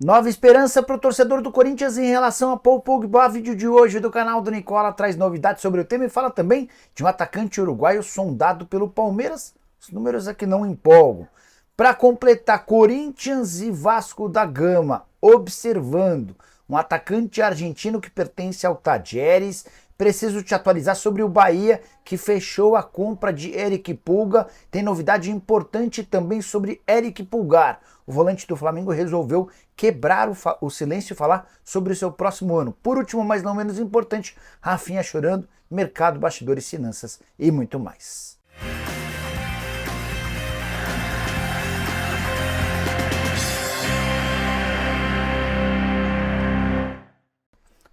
Nova esperança para o torcedor do Corinthians em relação a Paul Pogba. Vídeo de hoje do canal do Nicola traz novidades sobre o tema e fala também de um atacante uruguaio sondado pelo Palmeiras. Os números aqui não empolgam. Para completar, Corinthians e Vasco da Gama observando um atacante argentino que pertence ao Tajeres. Preciso te atualizar sobre o Bahia, que fechou a compra de Eric Pulga. Tem novidade importante também sobre Eric Pulgar. O volante do Flamengo resolveu quebrar o silêncio e falar sobre o seu próximo ano. Por último, mas não menos importante, Rafinha chorando, mercado, bastidores, finanças e muito mais.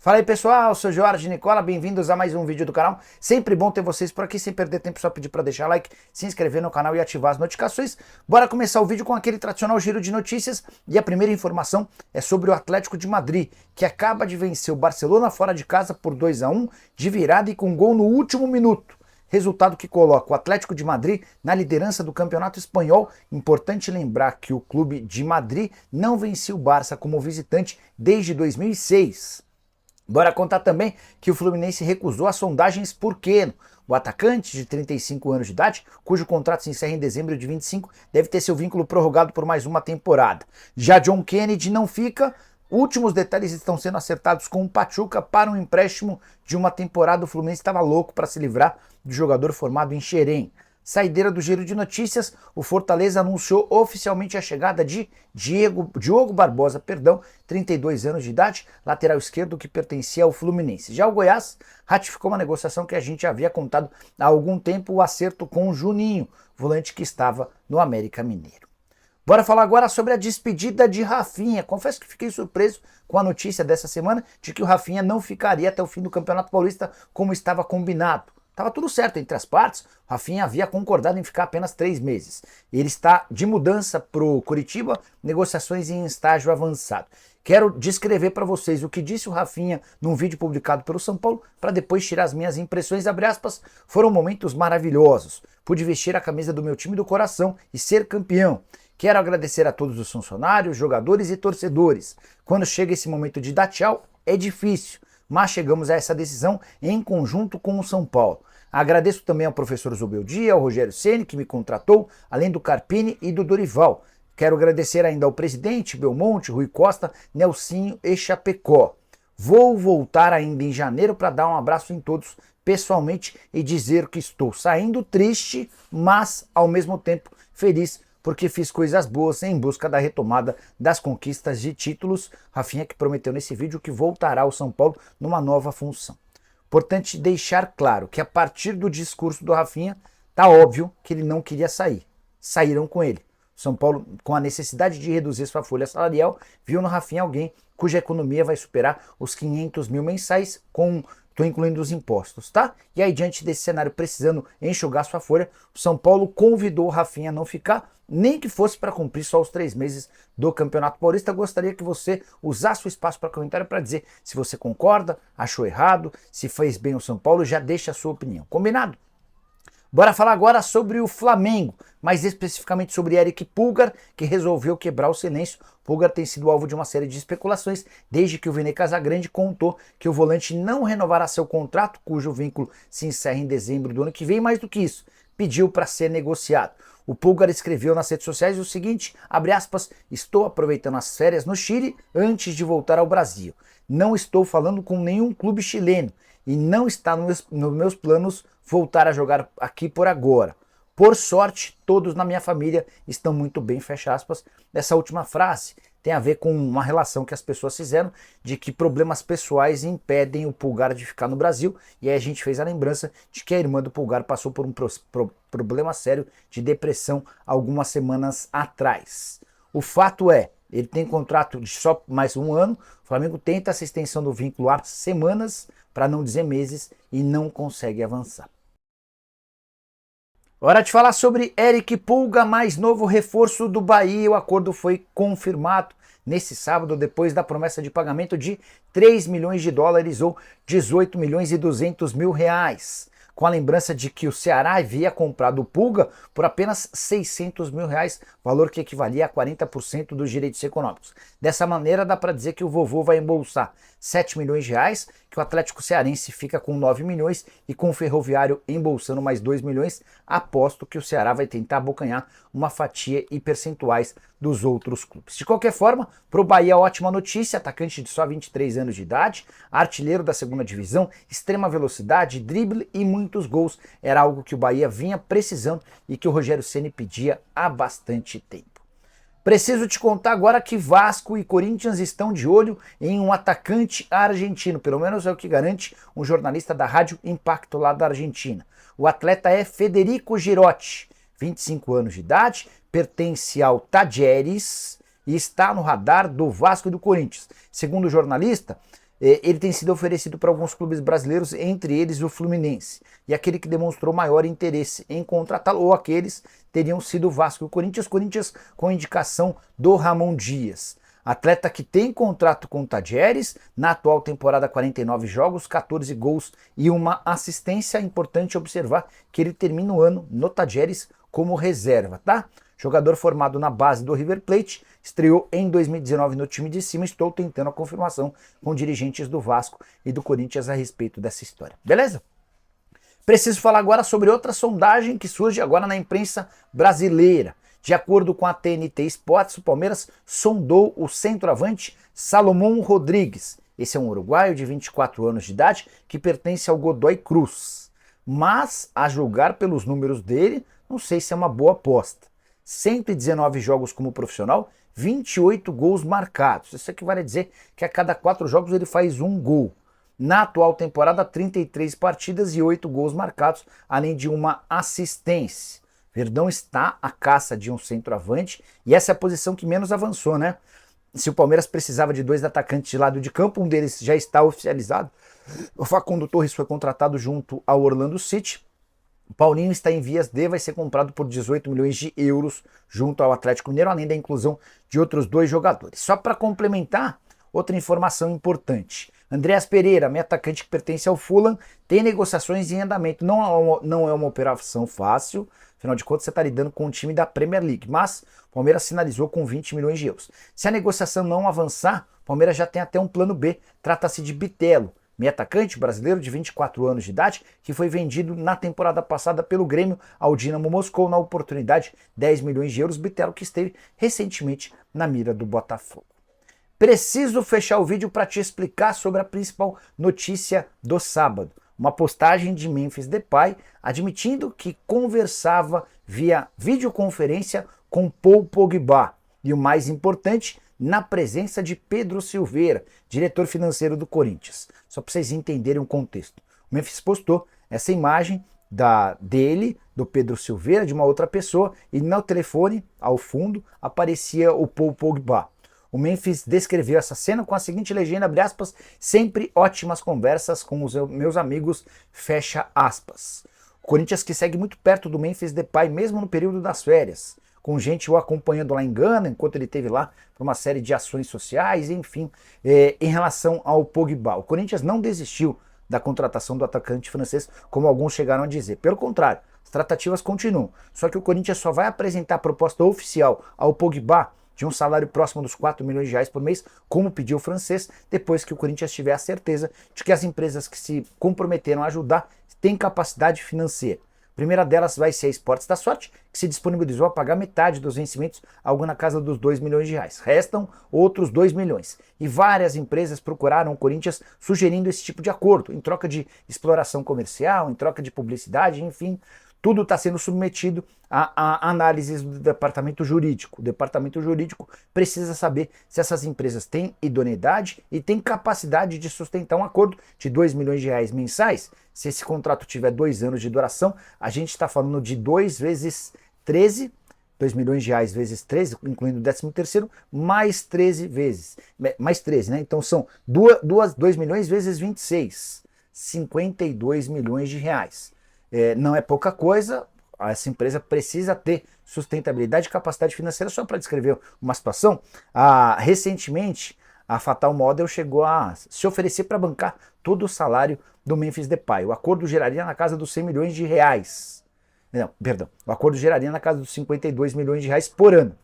Fala aí pessoal, eu sou Jorge Nicola, bem-vindos a mais um vídeo do canal. Sempre bom ter vocês por aqui, sem perder tempo, só pedir para deixar like, se inscrever no canal e ativar as notificações. Bora começar o vídeo com aquele tradicional giro de notícias. E a primeira informação é sobre o Atlético de Madrid, que acaba de vencer o Barcelona fora de casa por 2-1, de virada e com gol no último minuto. Resultado que coloca o Atlético de Madrid na liderança do Campeonato Espanhol. Importante lembrar que o clube de Madrid não vencia o Barça como visitante desde 2006. Bora contar também que o Fluminense recusou as sondagens por Keno. O atacante de 35 anos de idade, cujo contrato se encerra em dezembro de 25, deve ter seu vínculo prorrogado por mais uma temporada. Já John Kennedy não fica. Últimos detalhes estão sendo acertados com o Pachuca para um empréstimo de uma temporada. O Fluminense estava louco para se livrar do jogador formado em Xerém. Saideira do giro de notícias, o Fortaleza anunciou oficialmente a chegada de Diogo Barbosa, 32 anos de idade, lateral esquerdo que pertencia ao Fluminense. Já o Goiás ratificou uma negociação que a gente havia contado há algum tempo, o acerto com o Juninho, volante que estava no América Mineiro. Bora falar agora sobre a despedida de Rafinha. Confesso que fiquei surpreso com a notícia dessa semana de que o Rafinha não ficaria até o fim do Campeonato Paulista como estava combinado. Estava tudo certo entre as partes, o Rafinha havia concordado em ficar apenas 3 meses. Ele está de mudança para o Curitiba, negociações em estágio avançado. Quero descrever para vocês o que disse o Rafinha num vídeo publicado pelo São Paulo, para depois tirar as minhas impressões, abre aspas, foram momentos maravilhosos. Pude vestir a camisa do meu time do coração e ser campeão. Quero agradecer a todos os funcionários, jogadores e torcedores. Quando chega esse momento de dar tchau, é difícil, mas chegamos a essa decisão em conjunto com o São Paulo. Agradeço também ao professor Zubeldia, ao Rogério Ceni, que me contratou, além do Carpini e do Dorival. Quero agradecer ainda ao presidente, Belmonte, Rui Costa, Nelsinho e Chapecó. Vou voltar ainda em janeiro para dar um abraço em todos pessoalmente e dizer que estou saindo triste, mas ao mesmo tempo feliz, porque fiz coisas boas em busca da retomada das conquistas de títulos. Rafinha que prometeu nesse vídeo que voltará ao São Paulo numa nova função. Importante deixar claro que a partir do discurso do Rafinha, tá óbvio que ele não queria sair. Saíram com ele. São Paulo, com a necessidade de reduzir sua folha salarial, viu no Rafinha alguém cuja economia vai superar os 500 mil mensais, tô incluindo os impostos, tá? E aí, diante desse cenário, precisando enxugar sua folha, o São Paulo convidou o Rafinha a não ficar, nem que fosse para cumprir só os 3 meses do Campeonato Paulista. Gostaria que você usasse o espaço para comentário para dizer se você concorda, achou errado, se fez bem o São Paulo, já deixa a sua opinião. Combinado? Bora falar agora sobre o Flamengo, mais especificamente sobre Eric Pulgar, que resolveu quebrar o silêncio. Pulgar tem sido alvo de uma série de especulações desde que o Vene Casagrande contou que o volante não renovará seu contrato, cujo vínculo se encerra em dezembro do ano que vem. Mais do que isso, pediu para ser negociado. O Pulgar escreveu nas redes sociais o seguinte, abre aspas, estou aproveitando as férias no Chile antes de voltar ao Brasil. Não estou falando com nenhum clube chileno e não está nos meus planos voltar a jogar aqui por agora. Por sorte, todos na minha família estão muito bem, fecha aspas. Essa última frase tem a ver com uma relação que as pessoas fizeram de que problemas pessoais impedem o Pulgar de ficar no Brasil. E aí a gente fez a lembrança de que a irmã do Pulgar passou por um problema sério de depressão algumas semanas atrás. O fato é, ele tem contrato de só mais um ano, o Flamengo tenta essa extensão do vínculo há semanas, para não dizer meses, e não consegue avançar. Hora de falar sobre Eric Pulga, mais novo reforço do Bahia. O acordo foi confirmado nesse sábado, depois da promessa de pagamento de 3 milhões de dólares ou 18 milhões e 200 mil reais. com a lembrança de que o Ceará havia comprado o Pulga por apenas R$600 mil, valor que equivalia a 40% dos direitos econômicos. Dessa maneira, dá para dizer que o vovô vai embolsar R$7 milhões, que o Atlético Cearense fica com 9 milhões e com o Ferroviário embolsando mais 2 milhões. Aposto que o Ceará vai tentar abocanhar uma fatia e percentuais dos outros clubes. De qualquer forma, para o Bahia, ótima notícia: atacante de só 23 anos de idade, artilheiro da segunda divisão, extrema velocidade, drible e muitos gols. Era algo que o Bahia vinha precisando e que o Rogério Ceni pedia há bastante tempo. Preciso te contar agora que Vasco e Corinthians estão de olho em um atacante argentino, pelo menos é o que garante um jornalista da Rádio Impacto lá da Argentina. O atleta é Federico Girotti, 25 anos de idade, pertence ao Talleres e está no radar do Vasco e do Corinthians. Segundo o jornalista, ele tem sido oferecido para alguns clubes brasileiros, entre eles o Fluminense. E aquele que demonstrou maior interesse em contratá-lo, ou aqueles, teriam sido o Vasco e o Corinthians com indicação do Ramon Dias. Atleta que tem contrato com o Talleres, na atual temporada 49 jogos, 14 gols e uma assistência. É importante observar que ele termina o ano no Talleres como reserva, tá? Jogador formado na base do River Plate, estreou em 2019 no time de cima. Estou tentando a confirmação com dirigentes do Vasco e do Corinthians a respeito dessa história. Beleza? Preciso falar agora sobre outra sondagem que surge agora na imprensa brasileira. De acordo com a TNT Sports, o Palmeiras sondou o centroavante Salomón Rodríguez. Esse é um uruguaio de 24 anos de idade que pertence ao Godoy Cruz. Mas, a julgar pelos números dele, não sei se é uma boa aposta. 119 jogos como profissional, 28 gols marcados. Isso equivale a dizer que a cada 4 jogos ele faz um gol. Na atual temporada, 33 partidas e 8 gols marcados, além de uma assistência. Verdão está à caça de um centroavante e essa é a posição que menos avançou, né? Se o Palmeiras precisava de 2 atacantes de lado de campo, um deles já está oficializado. O Facundo Torres foi contratado junto ao Orlando City. O Paulinho está em vias de, vai ser comprado por 18 milhões de euros junto ao Atlético Mineiro, além da inclusão de outros 2 jogadores. Só para complementar, outra informação importante. Andreas Pereira, meio atacante que pertence ao Fulham, tem negociações em andamento. Não é uma operação fácil, afinal de contas você está lidando com um time da Premier League, mas o Palmeiras sinalizou com 20 milhões de euros. Se a negociação não avançar, o Palmeiras já tem até um plano B. Trata-se de Bitelo, meio atacante brasileiro de 24 anos de idade, que foi vendido na temporada passada pelo Grêmio ao Dinamo Moscou, na oportunidade 10 milhões de euros. Bitelo que esteve recentemente na mira do Botafogo. Preciso fechar o vídeo para te explicar sobre a principal notícia do sábado. Uma postagem de Memphis Depay admitindo que conversava via videoconferência com Paul Pogba. E o mais importante, na presença de Pedro Silveira, diretor financeiro do Corinthians. Só para vocês entenderem o contexto. O Memphis postou essa imagem dele, do Pedro Silveira, de uma outra pessoa, e no telefone, ao fundo, aparecia o Paul Pogba. O Memphis descreveu essa cena com a seguinte legenda, abre aspas, sempre ótimas conversas com os meus amigos, fecha aspas. O Corinthians que segue muito perto do Memphis Depay, mesmo no período das férias, com gente o acompanhando lá em Gana, enquanto ele esteve lá por uma série de ações sociais, enfim, em relação ao Pogba. O Corinthians não desistiu da contratação do atacante francês, como alguns chegaram a dizer. Pelo contrário, as tratativas continuam. Só que o Corinthians só vai apresentar a proposta oficial ao Pogba de um salário próximo dos 4 milhões de reais por mês, como pediu o francês, depois que o Corinthians tiver a certeza de que as empresas que se comprometeram a ajudar têm capacidade financeira. A primeira delas vai ser a Esportes da Sorte, que se disponibilizou a pagar metade dos vencimentos, algo na casa dos 2 milhões de reais. Restam outros 2 milhões. E várias empresas procuraram o Corinthians sugerindo esse tipo de acordo, em troca de exploração comercial, em troca de publicidade, enfim. Tudo está sendo submetido a análises do departamento jurídico. O departamento jurídico precisa saber se essas empresas têm idoneidade e têm capacidade de sustentar um acordo de 2 milhões de reais mensais. Se esse contrato tiver 2 anos de duração, a gente está falando de 2 vezes 13, 2 milhões de reais vezes 13, incluindo o 13º, mais 13 vezes. Mais 13, né? Então são 2 milhões vezes 26, 52 milhões de reais. Não é pouca coisa, essa empresa precisa ter sustentabilidade e capacidade financeira. Só para descrever uma situação, recentemente a Fatal Model chegou a se oferecer para bancar todo o salário do Memphis Depay. O acordo geraria na casa dos 100 milhões de reais. Não, perdão. O acordo geraria na casa dos 52 milhões de reais por ano.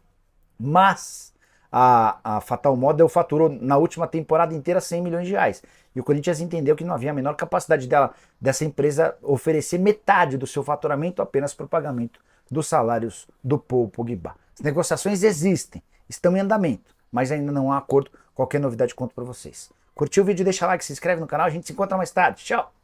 Mas a Fatal Model faturou na última temporada inteira 100 milhões de reais. E o Corinthians entendeu que não havia a menor capacidade dessa empresa oferecer metade do seu faturamento apenas para o pagamento dos salários do Paul Pogba. As negociações existem, estão em andamento, mas ainda não há acordo. Qualquer novidade conto para vocês. Curtiu o vídeo? Deixa like, se inscreve no canal, a gente se encontra mais tarde. Tchau!